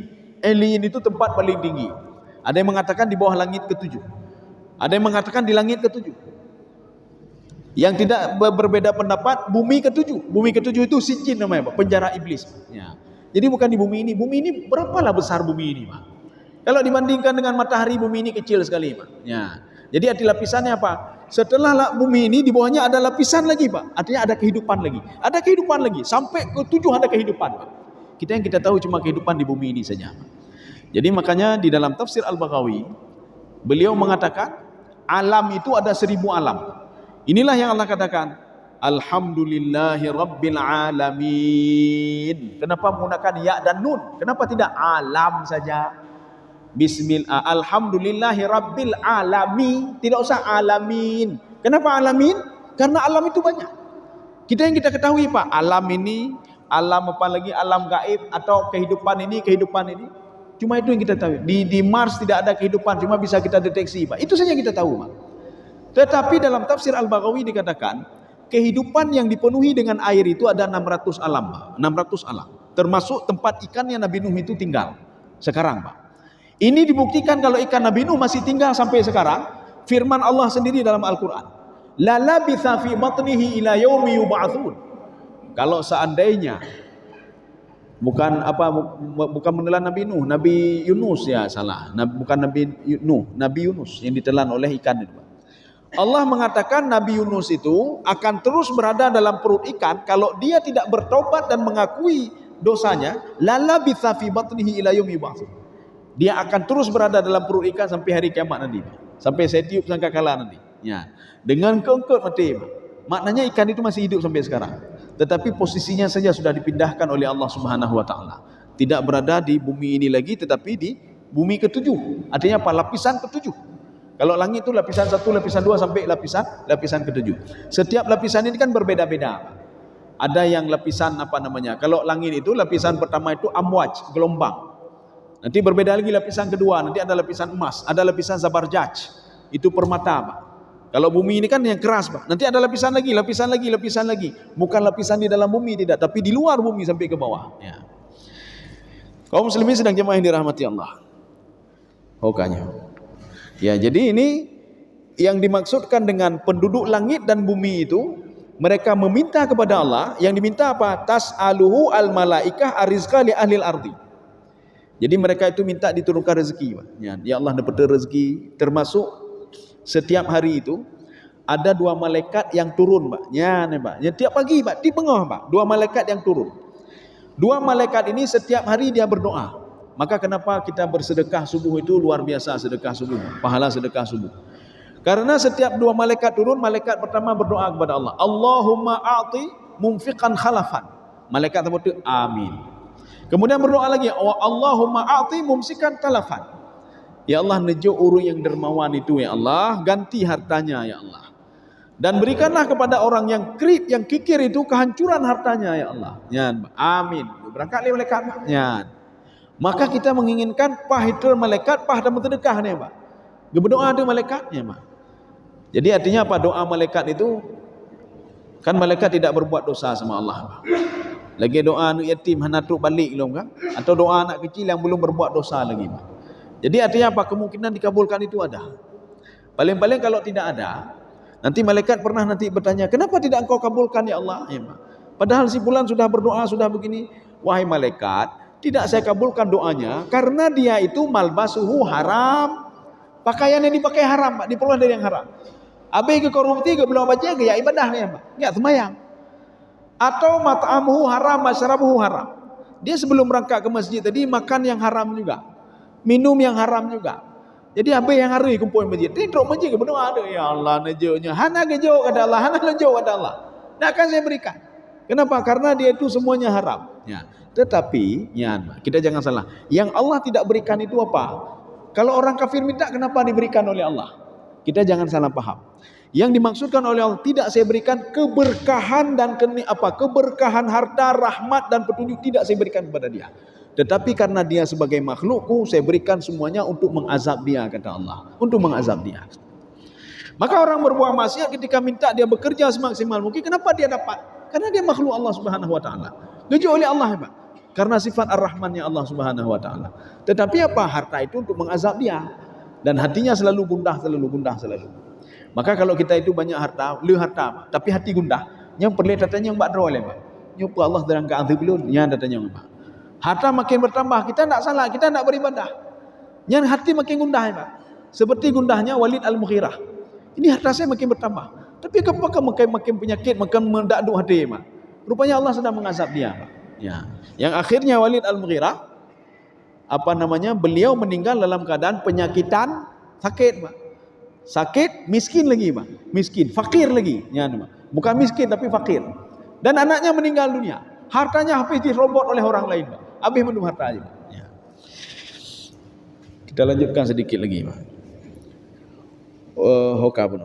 Iliyin itu tempat paling tinggi. Ada yang mengatakan di bawah langit ketujuh. Ada yang mengatakan di langit ketujuh. Yang tidak berbeda pendapat, bumi ketujuh. Bumi ketujuh itu sijil namanya, Pak, penjara iblis. Ya. Jadi bukan di bumi ini. Bumi ini berapalah besar bumi ini, Pak? Kalau dibandingkan dengan matahari, bumi ini kecil sekali, Pak. Ya. Jadi arti lapisannya apa? Setelah bumi ini, di bawahnya ada lapisan lagi, Pak. Artinya ada kehidupan lagi. Sampai ke 7 ada kehidupan, Pak. Kita tahu cuma kehidupan di bumi ini saja. Jadi makanya di dalam tafsir Al-Baghawi beliau mengatakan alam itu ada 1000 alam. Inilah yang Allah katakan, Alhamdulillahi Rabbil Alamin. Kenapa menggunakan ya dan nun? Kenapa tidak alam saja? Bismillah, Alhamdulillahi Rabbil Alamin. Tidak usah alamin. Kenapa alamin? Karena alam itu banyak. Yang kita ketahui Pak, alam ini, alam apa lagi, alam gaib atau kehidupan ini. Cuma itu yang kita tahu. Di Mars tidak ada kehidupan, cuma bisa kita deteksi Pak. Itu saja yang kita tahu Pak. Tetapi dalam tafsir Al-Baghawi dikatakan, kehidupan yang dipenuhi dengan air itu ada 600 alam Pak. 600 alam. Termasuk tempat ikan yang Nabi Nuh itu tinggal. Sekarang Pak. Ini dibuktikan kalau ikan Nabi Nuh masih tinggal sampai sekarang. Firman Allah sendiri dalam Al-Quran. La labitha fi batnihi ila yaumi yub'atsun. Kalau seandainya bukan menelan Nabi Nuh, Nabi Yunus ya salah. Bukan Nabi Nuh, Nabi Yunus yang ditelan oleh ikan itu. Allah mengatakan Nabi Yunus itu akan terus berada dalam perut ikan kalau dia tidak bertobat dan mengakui dosanya. La labitha fi batnihi ila yaumi yub'atsun. Dia akan terus berada dalam perut ikan sampai hari kiamat nanti. Sampai saya tiup sangkakala nanti. Ya. Dengan keengkut mati. Maknanya ikan itu masih hidup sampai sekarang. Tetapi posisinya saja sudah dipindahkan oleh Allah Subhanahu wa taala. Tidak berada di bumi ini lagi tetapi di bumi ketujuh. Artinya apa? Lapisan ketujuh. Kalau langit itu lapisan 1, lapisan 2 sampai lapisan ke-7. Setiap lapisan ini kan berbeda-beda. Ada yang lapisan kalau langit itu lapisan pertama itu amwaj, gelombang. Nanti berbeda lagi lapisan kedua, nanti ada lapisan emas, ada lapisan zabarjaj. Itu permata, Pak. Kalau bumi ini kan yang keras, Pak. Nanti ada lapisan lagi. Bukan lapisan di dalam bumi tidak, tapi di luar bumi sampai ke bawah. Ya. Kaum muslimin sedang jemaah yang dirahmati Allah. Hokanya. Ya, jadi ini yang dimaksudkan dengan penduduk langit dan bumi itu, mereka meminta kepada Allah, yang diminta apa? Tas'aluhu al-malaikah arizqa li ahlil ardi. Jadi mereka itu minta diturunkan rezeki. Ya Allah dapat rezeki, termasuk setiap hari itu ada 2 malaikat yang turun, Pak. Ya, Pak. Ya, tiap pagi, Pak, di bengah, Pak. 2 malaikat yang turun. 2 malaikat ini setiap hari dia berdoa. Maka kenapa kita bersedekah subuh itu luar biasa, sedekah subuh, pahala sedekah subuh. Karena setiap 2 malaikat turun, malaikat pertama berdoa kepada Allah, Allahumma a'ti mumfiqan khalafan. Malaikat itu amin. Kemudian berdoa lagi, Allahumma a'ti mumsikan talafan. Ya Allah, nejo uru yang dermawan itu ya Allah, ganti hartanya ya Allah. Dan berikanlah kepada orang yang yang kikir itu kehancuran hartanya ya Allah. Ya, amin. Berangkat malaikat. Ya. Maka kita menginginkan pahitul malaikat, dan bersedekah nih, Pak. Berdoa ada malaikatnya, Pak. Jadi artinya apa? Doa malaikat itu kan malaikat tidak berbuat dosa sama Allah, Pak. Lagi doa anak yatim hanatuk balik belum kan? Atau doa anak kecil yang belum berbuat dosa lagi, Pak. Jadi artinya apa? Kemungkinan dikabulkan itu ada. Paling-paling kalau tidak ada, nanti malaikat pernah nanti bertanya, kenapa tidak engkau kabulkan ya Allah? Ya, Pak. Padahal si fulan sudah berdoa, sudah begini. Wahai malaikat, tidak saya kabulkan doanya karena dia itu malbasuhu haram. Pakaian yang dipakai haram, Pak, diperoleh dari yang haram. Abai ke korupsi ke belum baca ke ya ibadahnya, Pak. Enggak sembahyang. Atau mat'amuhu haram, masyarabuhu haram. Dia sebelum berangkat ke masjid tadi makan yang haram juga. Minum yang haram juga. Jadi abai yang hari kumpul masjid. Tidur masjid ke berdoa ada ya Allah nejonya. Hana gejo kata Allah, hana lejo kata Allah. Nah akan saya berikan. Kenapa? Karena dia itu semuanya haram. Ya. Tetapi, ya, kita jangan salah. Yang Allah tidak berikan itu apa? Kalau orang kafir minta, kenapa diberikan oleh Allah? Kita jangan salah paham. Yang dimaksudkan oleh Allah, tidak saya berikan keberkahan dan keberkahan harta, rahmat dan petunjuk tidak saya berikan kepada dia. Tetapi karena dia sebagai makhlukku, saya berikan semuanya untuk mengazab dia, kata Allah. Untuk mengazab dia. Maka orang berbuat maksiat ketika minta dia bekerja semaksimal mungkin, kenapa dia dapat? Karena dia makhluk Allah Subhanahu wa taala. Diuji oleh Allah, Pak. Karena sifat Ar-Rahmannya Allah Subhanahu wa taala. Tetapi apa? Harta itu untuk mengazab dia. Dan hatinya selalu gundah. Maka kalau kita itu banyak harta, harta, tapi hati gundah, yang perlu datanya yang bakro oleh, Pak. Nyupa Allah dalam keazab belum? Ya datanya, Pak. Harta makin bertambah, kita tidak salah, kita tidak beribadah. Yang hati makin gundah, Pak. Seperti gundahnya Walid Al-Mughirah. Ini harta saya makin bertambah. Tapi apakah makin penyakit, makin mendaduk hati, Pak. Rupanya Allah sedang mengazab dia, Pak. Ya. Yang akhirnya Walid Al-Mughirah beliau meninggal dalam keadaan penyakitan, sakit, Pak. Sakit, miskin lagi, Pak. Miskin, fakir lagi. Ya, Pak. Bukan miskin tapi fakir. Dan anaknya meninggal dunia. Hartanya habis dirobot oleh orang lain, Pak. Habis minum harta aja, Pak. Ya. Kita lanjutkan sedikit lagi, Pak. Hoka pun.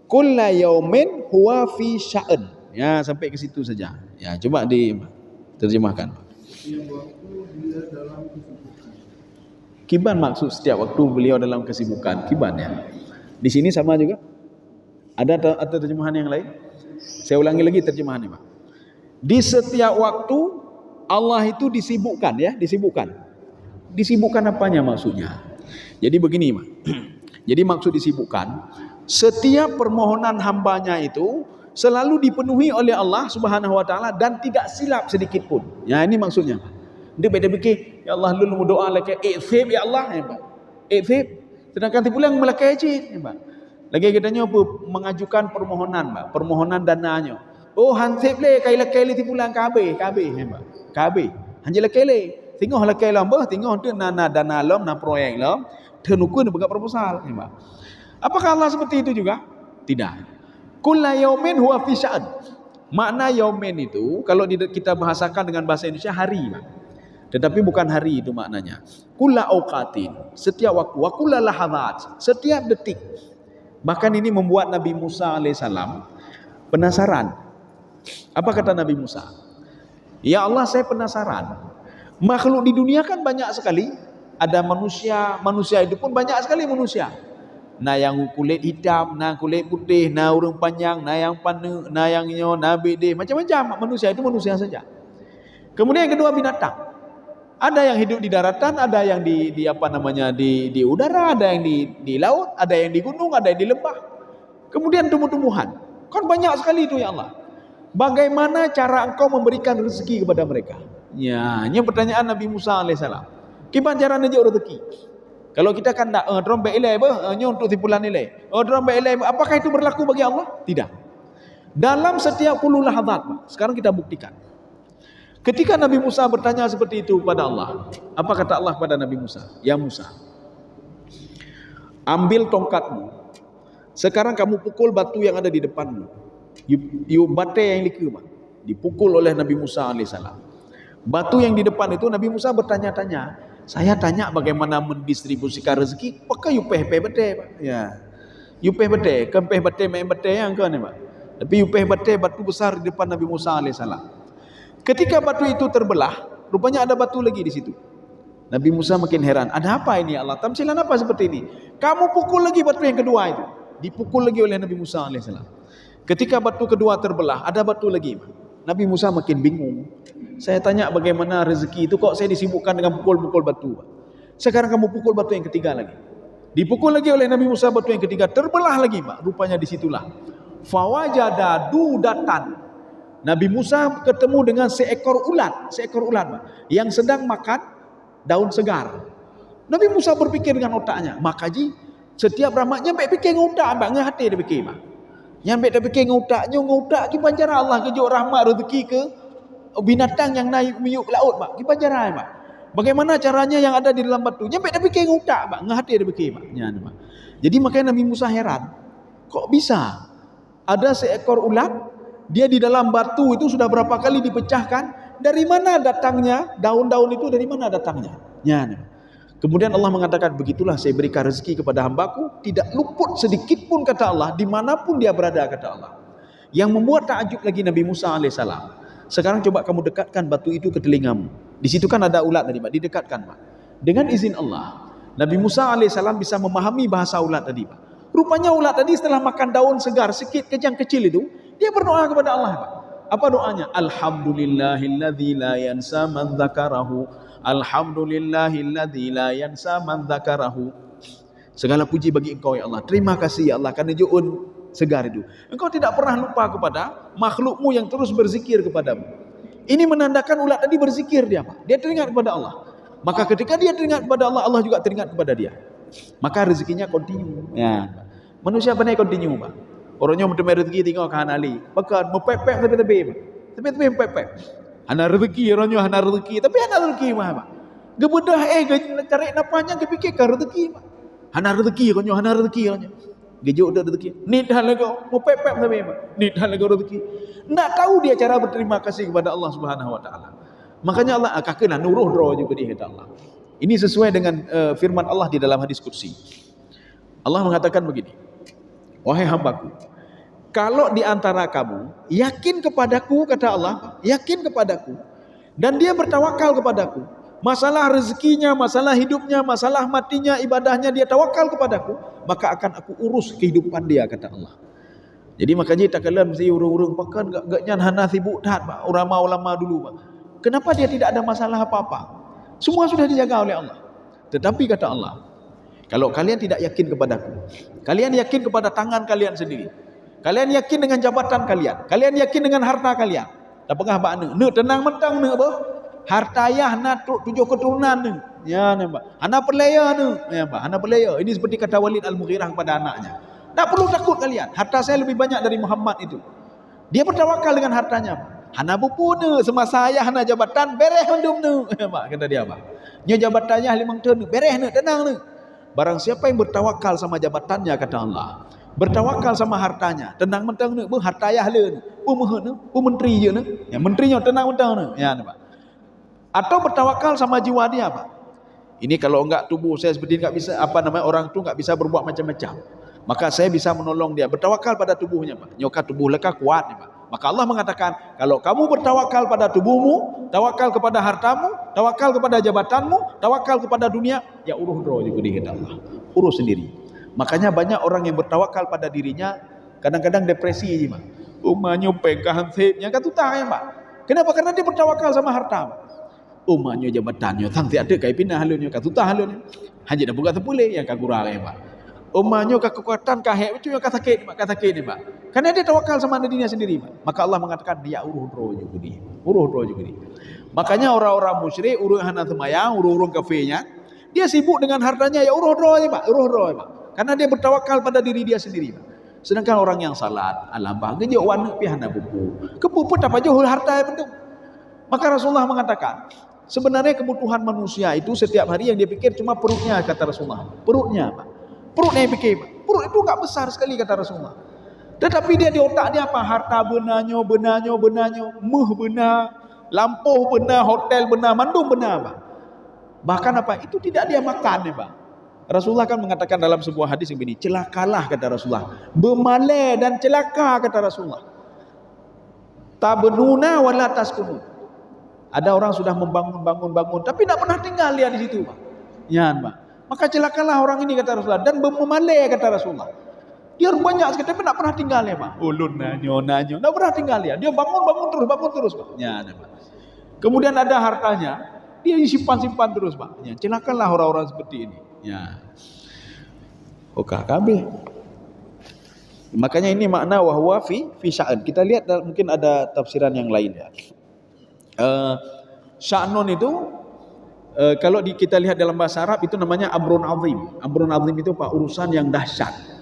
Kulla yaumin huwa fi sya'an. Ya, sampai ke situ saja. Ya, coba diterjemahkan. Setiap waktu dia dalam kesibukan. Kiban maksud setiap waktu beliau dalam kesibukan. Kiban ya. Di sini sama juga. Ada terjemahan yang lain? Saya ulangi lagi terjemahannya, Pak. Di setiap waktu Allah itu disibukkan, ya, disibukkan. Disibukkan apanya maksudnya? Jadi begini, Pak. Jadi maksud disibukkan, setiap permohonan hambanya itu selalu dipenuhi oleh Allah Subhanahu wa taala dan tidak silap sedikit pun. Ya, ini maksudnya. Dia beda fikir, ya Allah lu doa lagi ifib ya Allah, ya, Pak. Ifib. Sedangkan tipulang melakai cik, ya, Pak. Lagi katanya mengajukan permohonan, Pak. Permohonan dananya. Oh, hansip le kai tipulang KB, ya, Pak. KB. Hanjila kele. Tengok lakai lambah, tengok tu na dana lam na proyek lam. Tenukun buka proposal, ya, Pak. Apakah Allah seperti itu juga? Tidak. Kulla yaumin huwa fi sya'an. Makna yaumin itu kalau kita bahasakan dengan bahasa Indonesia hari, Pak. Tetapi bukan hari itu maknanya. Kulla auqatin, setiap waktu, wa kulla lahadzat, setiap detik. Bahkan ini membuat Nabi Musa alaihissalam penasaran. Apa kata Nabi Musa? Ya Allah, saya penasaran. Makhluk di dunia kan banyak sekali. Ada manusia, manusia itu pun banyak sekali manusia. Nah yang kulit hitam, nah kulit putih, nah urang panjang, nah yang pane, nah yang nyo, nah bede, macam-macam manusia itu manusia saja. Kemudian yang kedua binatang. Ada yang hidup di daratan, ada yang di udara, ada yang di laut, ada yang di gunung, ada yang di lembah. Kemudian tumbuh-tumbuhan. Kan banyak sekali itu ya Allah. Bagaimana cara engkau memberikan rezeki kepada mereka? Ya, ini pertanyaan Nabi Musa alaihissalam. Gimana cara nunjuk rezeki? Kalau kita kan nak drombe ilai untuk timbulan nilai. Drombe ilai, apakah itu berlaku bagi Allah? Tidak. Dalam setiap kulul lahadzat, sekarang kita buktikan. Ketika Nabi Musa bertanya seperti itu kepada Allah, apa kata Allah kepada Nabi Musa? Ya Musa, ambil tongkatmu. Sekarang kamu pukul batu yang ada di depanmu. You bate yang dipukul oleh Nabi Musa alaihissalam. Batu yang di depan itu Nabi Musa bertanya-tanya. Saya tanya bagaimana mendistribusikan rezeki, apakah you peh bete, Pak? Ya. You peh bete, kempeh bete main bete yang kan, Pak. Tapi you peh bete batu besar di depan Nabi Musa alaihissalam. Ketika batu itu terbelah, rupanya ada batu lagi di situ. Nabi Musa makin heran, ada apa ini Allah? Tamsilan apa seperti ini? Kamu pukul lagi batu yang kedua itu. Dipukul lagi oleh Nabi Musa alaihissalam. Ketika batu kedua terbelah, ada batu lagi. Nabi Musa makin bingung. Saya tanya bagaimana rezeki itu, kok saya disibukkan dengan pukul-pukul batu. Sekarang kamu pukul batu yang ketiga lagi. Dipukul lagi oleh Nabi Musa batu yang ketiga, terbelah lagi, Pak. Rupanya disitulah. Fawajada dudatan. Nabi Musa ketemu dengan seekor ulat, Pak, yang sedang makan daun segar. Nabi Musa berpikir dengan otaknya, maka setiap rahmatnya baik fikir dengan otak, Pak, dengan hati dia fikir, Pak. Yang baik dia fikir dengan otak gimana cara Allah kejut rahmat rezeki ke binatang yang naik miyuk laut, Pak. Gimana cara, Pak? Bagaimana caranya yang ada di dalam batu? Yang baik dia fikir dengan otak, Pak, dengan hati dia fikir, Pak. Pak. Jadi makanya Nabi Musa heran, kok bisa ada seekor ulat, dia di dalam batu itu sudah berapa kali dipecahkan, dari mana datangnya daun-daun itu, dari mana datangnya? Kemudian Allah mengatakan, begitulah saya berikan rezeki kepada hambaku, tidak luput sedikit pun, kata Allah, dimanapun dia berada, kata Allah. Yang membuat takjub lagi Nabi Musa alaihissalam. Sekarang coba kamu dekatkan batu itu ke telingamu. Di situ kan ada ulat tadi, Pak, didekatkan, Pak. Dengan izin Allah, Nabi Musa alaihissalam bisa memahami bahasa ulat tadi, Pak. Rupanya ulat tadi setelah makan daun segar sikit kejang kecil itu, dia berdoa kepada Allah, Pak. Apa doanya? Alhamdulillahilladzi la yansa man dzakarahu. Alhamdulillahilladzi la yansa man dzakarahu. Segala puji bagi Engkau ya Allah. Terima kasih ya Allah karena juun segar itu. Engkau tidak pernah lupa kepada makhlukmu yang terus berzikir kepadamu. Ini menandakan ulat tadi berzikir dia, Pak. Dia teringat kepada Allah. Maka ketika dia teringat kepada Allah, Allah juga teringat kepada dia. Maka rezekinya kontinu. Ya. Manusia benar kontinu, Pak. Orangnya menerima rezeki tengok kahan ali. Maka mepepek tepi-tepi. Tepi-tepi mepepek. Hana rezeki orangnya hana rezeki, tapi hana rezeki mah Pak. Gebedah cari napanya ke fikirkan rezeki Pak. Hana rezeki orangnya, hana rezeki orangnya. Gejuk dah rezeki. Ni dah lagu mau pepep tapi Pak. Ni dah lagu rezeki. Nak tahu dia cara berterima kasih kepada Allah Subhanahu wa taala. Makanya Allah kena nuruh draw juga dia kata Allah. Ini sesuai dengan firman Allah di dalam hadis qudsi. Allah mengatakan begini. Wahai hambaku, kalau di antara kamu yakin kepadaku, kata Allah, yakin kepadaku, dan dia bertawakal kepadaku, masalah rezekinya, masalah hidupnya, masalah matinya, ibadahnya, dia tawakal kepadaku, maka akan aku urus kehidupan dia, kata Allah. Jadi makanya tak kalian mesti urung-urung pakan gak nyan hana sibuk dah Pak, ulama-ulama dulu Pak. Kenapa dia tidak ada masalah apa-apa? Semua sudah dijaga oleh Allah. Tetapi kata Allah, kalau kalian tidak yakin kepadaku, kalian yakin kepada tangan kalian sendiri, kalian yakin dengan jabatan kalian, kalian yakin dengan harta kalian, tak pengah Pak ne tenang mentang ne apa? Harta ayah na 7 keturunan ne. Ya ne Pak. Hana pelaya ne. Ya Pak, hana pelaya. Ini seperti kata Walid Al-Mughirah kepada anaknya. Tak perlu takut kalian. Harta saya lebih banyak dari Muhammad itu. Dia bertawakal dengan hartanya. Hana bupuna semasa ayah hana jabatan bereh undum ne. Ya Pak, kata dia Pak. Nya jabatannya 5 tahun bereh ne, tenang ne. Barang siapa yang bertawakal sama jabatannya, kata Allah, bertawakal sama hartanya, tenang mentang ne, harta ayah le ne, pemeh ne, menteri je ne. Ya menterinya tenang mentang ne. Ya Pak. Atau bertawakal sama jiwa dia Pak. Ini kalau enggak tubuh saya seperti enggak bisa orang tu enggak bisa berbuat macam-macam. Maka saya bisa menolong dia. Bertawakal pada tubuhnya Pak. Nyoka tubuh leka kuat ni Pak. Maka Allah mengatakan, kalau kamu bertawakal pada tubuhmu, tawakal kepada hartamu, tawakal kepada jabatanmu, tawakal kepada dunia, ya uruh draw juga di Allah. Urus sendiri. Makanya banyak orang yang bertawakal pada dirinya, kadang-kadang depresi je Pak. Umanya pegang sipnya kan tutah ya Pak. Kenapa? Karena dia bertawakal sama harta Pak. Umanya jabatannya, tang tiada kai pindah halunya, kan tutah halunya. Hanya dah buka terpulih yang kurang ya Pak. Umanya kekuatan kahek itu yang sakit ni Pak. Karena dia tawakal sama dirinya sendiri Pak. Maka Allah mengatakan dia uruh draw juga dia. Uruh draw juga dia. Makanya orang-orang musyrik uruh hana semayang, uruh kafenya, dia sibuk dengan hartanya ya uruh draw ya Pak, uruh draw ya Pak. Karena dia bertawakal pada diri dia sendiri Pak. Sedangkan orang yang salat, alambah gejok wana pi hana buku. Kepuput apa jauh harta yang penting. Maka Rasulullah mengatakan, sebenarnya kebutuhan manusia itu setiap hari yang dia pikir cuma perutnya, kata Rasulullah. Perutnya Pak. Perutnya yang fikir, perut itu enggak besar sekali, kata Rasulullah. Tetapi dia di otak dia apa? Harta benarnya, meh benar, lampu benar, hotel benar, mandum benar Pak. Bahkan apa? Itu tidak dia makan ya Pak. Rasulullah kan mengatakan dalam sebuah hadis yang begini, celakalah kata Rasulullah, bermalai dan celaka kata Rasulullah. Tabnuna wala taskunun. Ada orang sudah membangun, tapi tidak pernah tinggal dia di situ Pak. Ya Pak. Maka celakalah orang ini kata Rasulullah, dan memalai kata Rasulullah. Dia banyak sekali tapi tak pernah tinggal ya Pak. Ulun nanyo, tak pernah tinggal ya. Dia bangun terus Pak. Ya Pak. Kemudian ada hartanya, dia simpan terus Pak. Ya, celakalah orang-orang seperti ini. Ya. KB. Makanya ini makna wahwa fi sya'an. Kita lihat mungkin ada tafsiran yang lain ya. Sya'nun itu kalau kita lihat dalam bahasa Arab itu namanya amrun azim. Amrun azim itu Pak, urusan yang dahsyat.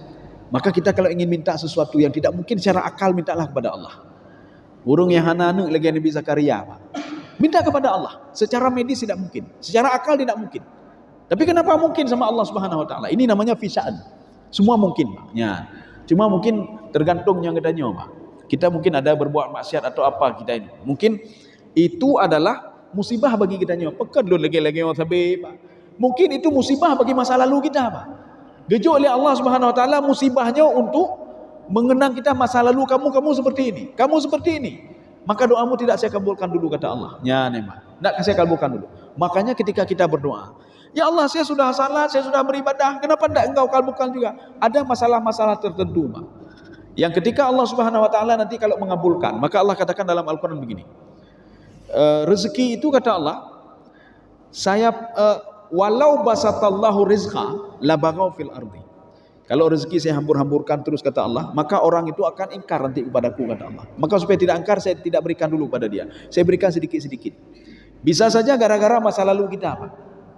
Maka kita kalau ingin minta sesuatu yang tidak mungkin secara akal, mintalah kepada Allah. Burung yang hananu lagi Nabi Zakaria Pak. Minta kepada Allah. Secara medis tidak mungkin, secara akal tidak mungkin. Tapi kenapa mungkin sama Allah Subhanahu wa taala? Ini namanya fisaan. Semua mungkin Pak. Ya. Cuma mungkin tergantung yang katanya Pak. Kita mungkin ada berbuat maksiat atau apa kita ini. Mungkin itu adalah musibah bagi kita nyo. Pekan lu lagi orang sabi Pak. Mungkin itu musibah bagi masa lalu kita Pak. Gejuk oleh Allah Subhanahu wa taala musibahnya untuk mengenang kita masa lalu kamu seperti ini. Kamu seperti ini. Maka doamu tidak saya kabulkan dulu kata Allah. Ya Pak. Tidak saya kabulkan dulu. Makanya ketika kita berdoa, ya Allah saya sudah salat, saya sudah beribadah, kenapa tidak engkau kabulkan juga? Ada masalah-masalah tertentu Pak. Yang ketika Allah Subhanahu wa taala nanti kalau mengabulkan, maka Allah katakan dalam Al-Qur'an begini. Rezeki itu kata Allah, saya walau basatallahu rizqa labaghaw fil ardi. Kalau rezeki saya hambur-hamburkan terus kata Allah, maka orang itu akan ingkar nanti kepadaku kata Allah. Maka supaya tidak ingkar saya tidak berikan dulu pada dia. Saya berikan sedikit-sedikit. Bisa saja gara-gara masa lalu kita Pak.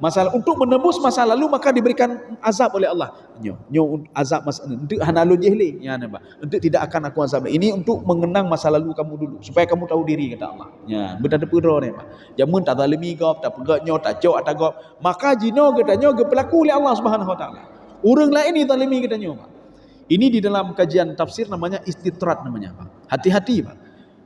Masalah untuk menebus masa lalu maka diberikan azab oleh Allah. Nyo azab masa untuk hanalu jahili ya nampak. Untuk tidak akan aku azab. Ini untuk mengenang masa lalu kamu dulu supaya kamu tahu diri kata Allah. Ya, benda pura ni pak. Jamun tak zalimi kau, tak pegatnyo, tak jauh tak gop. Maka jino katanya berlaku oleh Allah Subhanahu wa taala. Orang lain ni zalimi katanya pak. Ini di dalam kajian tafsir namanya istitrat namanya pak. Hati-hati pak.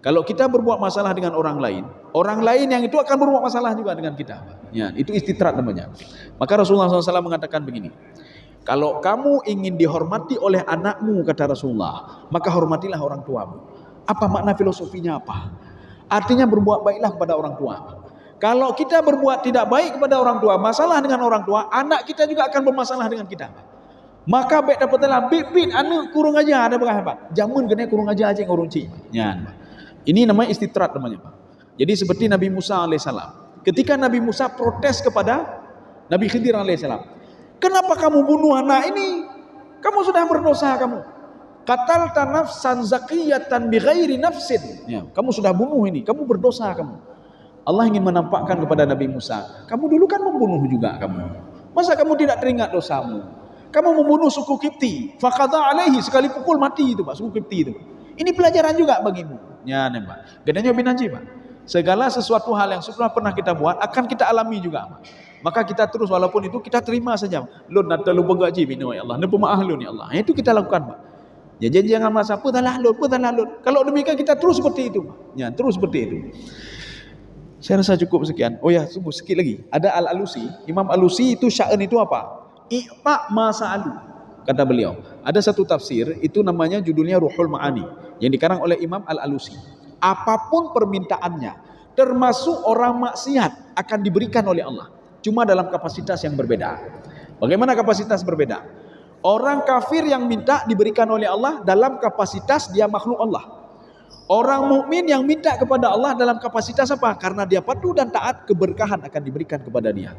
Kalau kita berbuat masalah dengan orang lain yang itu akan berbuat masalah juga dengan kita. Ya, itu istitrat namanya. Maka Rasulullah SAW mengatakan begini, kalau kamu ingin dihormati oleh anakmu, kata Rasulullah, maka hormatilah orang tuamu. Apa makna filosofinya apa? Artinya berbuat baiklah kepada orang tua. Kalau kita berbuat tidak baik kepada orang tua, masalah dengan orang tua, anak kita juga akan bermasalah dengan kita. Maka baik dapatlah bit anak kurung aja ada berapa? Jamun kena kurung aja ngurung cik. Ya. Ini namanya istitrat namanya Pak. Jadi seperti Nabi Musa alaihissalam. Ketika Nabi Musa protes kepada Nabi Khidir alaihissalam. Kenapa kamu bunuh anak ini? Kamu sudah berdosa kamu. Qatalta nafsan zakiyatan bighairi nafsin. Ya, kamu sudah bunuh ini, kamu berdosa kamu. Allah ingin menampakkan kepada Nabi Musa, kamu dulu kan membunuh juga kamu. Masa kamu tidak teringat dosamu? Kamu membunuh suku Kipti. Faqadha alaihi, sekali pukul mati itu Pak, suku Kipti itu. Ini pelajaran juga bagimu. Ya, Pak. Gedenya bin Najib, Pak. Segala sesuatu hal yang sudah pernah kita buat akan kita alami juga, Pak. Maka kita terus walaupun itu kita terima saja. Lun nak terlalu begaji bina ya Allah. Nepo maaf lun ya Allah. Itu kita lakukan, Pak. Ya, jangan merasa putalah lun. Kalau demikian kita terus seperti itu, Pak. Ya, terus seperti itu. Saya rasa cukup sekian. Oh ya, tunggu sikit lagi. Ada Al-Alusi. Imam Alusi itu sya'an itu apa? Iqta masa alu. Kata beliau, ada satu tafsir itu namanya judulnya Ruhul Ma'ani yang dikarang oleh Imam Al-Alusi. Apapun permintaannya, termasuk orang maksiat akan diberikan oleh Allah, cuma dalam kapasitas yang berbeda. Bagaimana kapasitas berbeda? Orang kafir yang minta diberikan oleh Allah dalam kapasitas dia makhluk Allah. Orang mukmin yang minta kepada Allah dalam kapasitas apa? Karena dia patuh dan taat, keberkahan akan diberikan kepada dia.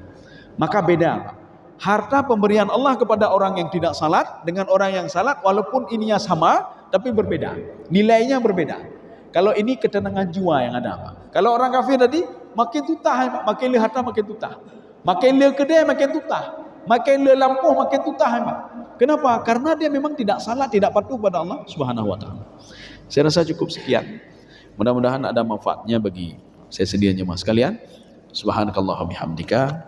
Maka beda, Pak. Harta pemberian Allah kepada orang yang tidak salat dengan orang yang salat walaupun ininya sama tapi berbeda. Nilainya berbeda. Kalau ini ketenangan jiwa yang ada, Pak. Kalau orang kafir tadi makin tutah, Pak. Makin le harta makin tutah. Makin le kedai makin tutah. Makin le lampu makin tutah, Pak. Kenapa? Karena dia memang tidak salat, tidak patuh kepada Allah Subhanahu wa taala. Saya rasa cukup sekian. Mudah-mudahan ada manfaatnya bagi saya sendiri jemaah sekalian. Subhanakallahumma bihamdika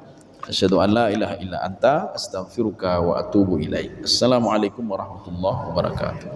asyhadu an la ilaha illa anta astaghfiruka wa atubu ilaik. Assalamualaikum warahmatullahi wabarakatuh.